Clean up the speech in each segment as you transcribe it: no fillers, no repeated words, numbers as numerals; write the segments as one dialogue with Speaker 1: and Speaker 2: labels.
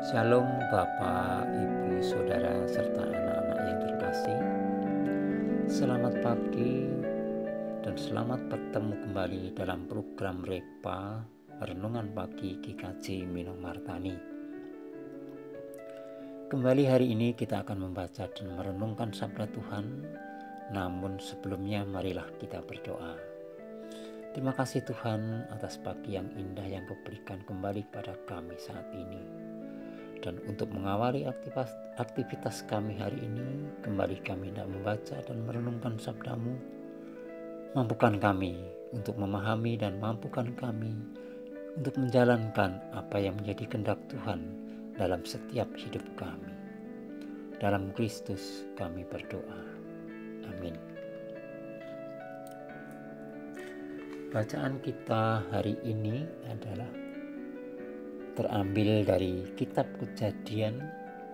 Speaker 1: Shalom Bapak, Ibu, Saudara, serta anak-anak yang terkasih. Selamat pagi dan selamat bertemu kembali dalam program Repa Renungan Pagi GKJ Minomartani. Kembali hari ini kita akan membaca dan merenungkan sabda Tuhan. Namun sebelumnya marilah kita berdoa. Terima kasih Tuhan atas pagi yang indah yang Kau berikan kembali pada kami saat ini. Dan untuk mengawali aktivitas kami hari ini, kembali kami hendak membaca dan merenungkan sabdamu. Mampukan kami untuk memahami dan mampukan kami untuk menjalankan apa yang menjadi kehendak Tuhan dalam setiap hidup kami. Dalam Kristus kami berdoa. Amin. Bacaan kita hari ini adalah terambil dari kitab Kejadian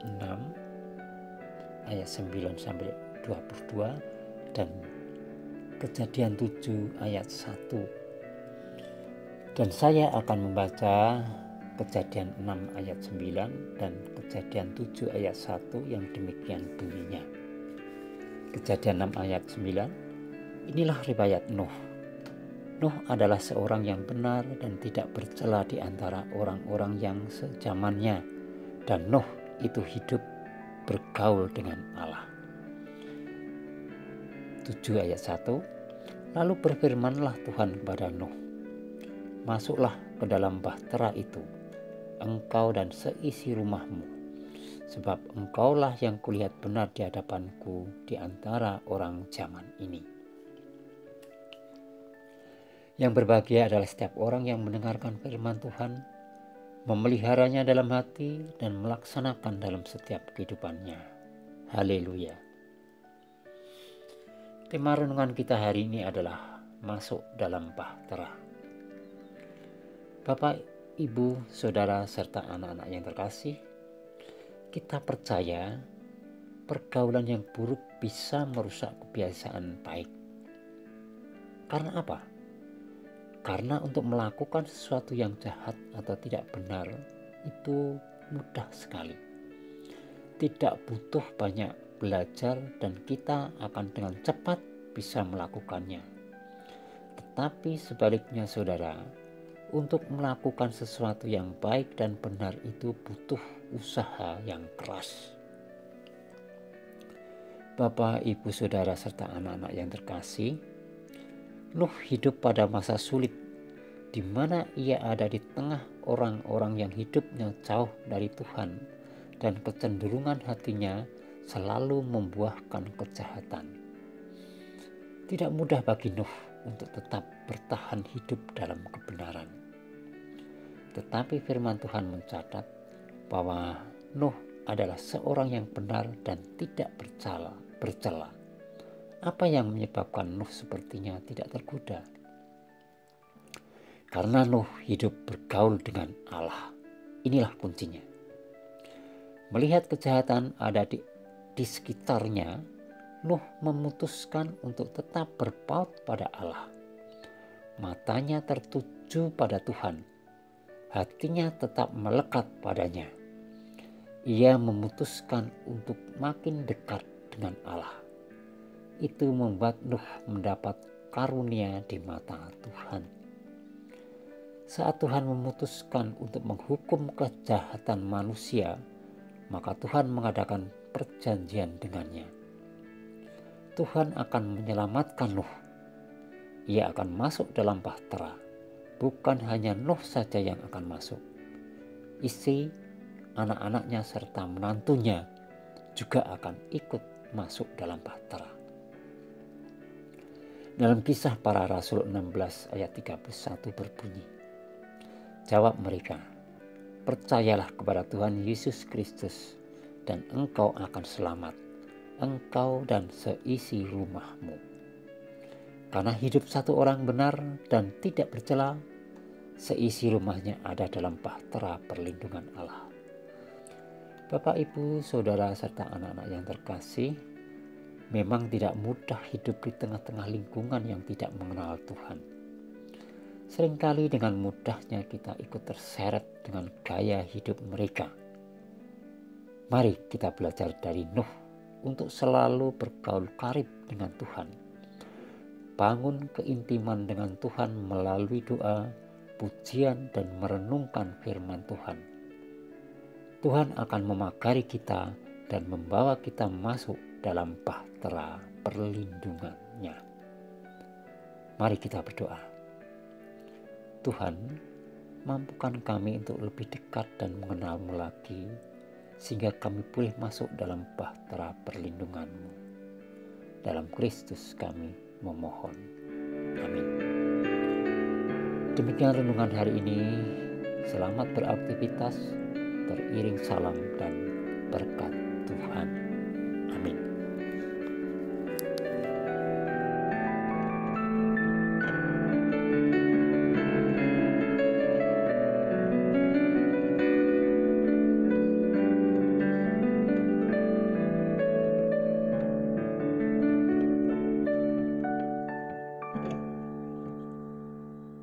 Speaker 1: 6 ayat 9 sampai 22 dan Kejadian 7 ayat 1. Dan saya akan membaca Kejadian 6 ayat 9 dan Kejadian 7 ayat 1 yang demikian bunyinya. Kejadian 6 ayat 9. Inilah riwayat Nuh. Nuh adalah seorang yang benar dan tidak bercela di antara orang-orang yang sezamannya, dan Nuh itu hidup bergaul dengan Allah. 7 ayat 1. Lalu berfirmanlah Tuhan kepada Nuh, masuklah ke dalam bahtera itu, engkau dan seisi rumahmu, sebab engkaulah yang kulihat benar di hadapanku di antara orang zaman ini. Yang berbahagia adalah setiap orang yang mendengarkan firman Tuhan, memeliharanya dalam hati dan melaksanakan dalam setiap kehidupannya. Haleluya. Tema renungan kita hari ini adalah masuk dalam bahtera. Bapak, Ibu, Saudara, serta anak-anak yang terkasih, kita percaya pergaulan yang buruk bisa merusak kebiasaan baik. Karena apa? Karena untuk melakukan sesuatu yang jahat atau tidak benar itu mudah sekali. Tidak butuh banyak belajar dan kita akan dengan cepat bisa melakukannya. Tetapi sebaliknya saudara, untuk melakukan sesuatu yang baik dan benar itu butuh usaha yang keras. Bapak, Ibu, Saudara, serta anak-anak yang terkasih, Nuh hidup pada masa sulit di mana ia ada di tengah orang-orang yang hidupnya jauh dari Tuhan dan kecenderungan hatinya selalu membuahkan kejahatan. Tidak mudah bagi Nuh untuk tetap bertahan hidup dalam kebenaran. Tetapi firman Tuhan mencatat bahwa Nuh adalah seorang yang benar dan tidak bercela. Apa yang menyebabkan Nuh sepertinya tidak tergoda? Karena Nuh hidup bergaul dengan Allah. Inilah kuncinya. Melihat kejahatan ada di sekitarnya, Nuh memutuskan untuk tetap berpaut pada Allah. Matanya tertuju pada Tuhan. Hatinya tetap melekat padanya. Ia memutuskan untuk makin dekat dengan Allah. Itu membuat Nuh mendapat karunia di mata Tuhan. Saat Tuhan memutuskan untuk menghukum kejahatan manusia, maka Tuhan mengadakan perjanjian dengannya. Tuhan akan menyelamatkan Nuh. Ia akan masuk dalam bahtera. Bukan hanya Nuh saja yang akan masuk. Istri, anak-anaknya serta menantunya juga akan ikut masuk dalam bahtera. Dalam Kisah Para Rasul 16 ayat 31 berbunyi, jawab mereka, percayalah kepada Tuhan Yesus Kristus dan engkau akan selamat, engkau dan seisi rumahmu. Karena hidup satu orang benar dan tidak bercela, seisi rumahnya ada dalam bahtera perlindungan Allah. Bapak, Ibu, Saudara, serta anak-anak yang terkasih, memang tidak mudah hidup di tengah-tengah lingkungan yang tidak mengenal Tuhan. Seringkali dengan mudahnya kita ikut terseret dengan gaya hidup mereka. Mari kita belajar dari Nuh untuk selalu bergaul karib dengan Tuhan. Bangun keintiman dengan Tuhan melalui doa, pujian, dan merenungkan firman Tuhan. Tuhan akan memagari kita dan membawa kita masuk dalam bahtera perlindungannya. Mari kita berdoa. Tuhan, mampukan kami untuk lebih dekat dan mengenal-Mu lagi, sehingga kami boleh masuk dalam bahtera perlindungan-Mu. Dalam Kristus kami memohon. Amin. Demikian renungan hari ini. Selamat beraktivitas, teriring salam dan berkat Tuhan. Amin.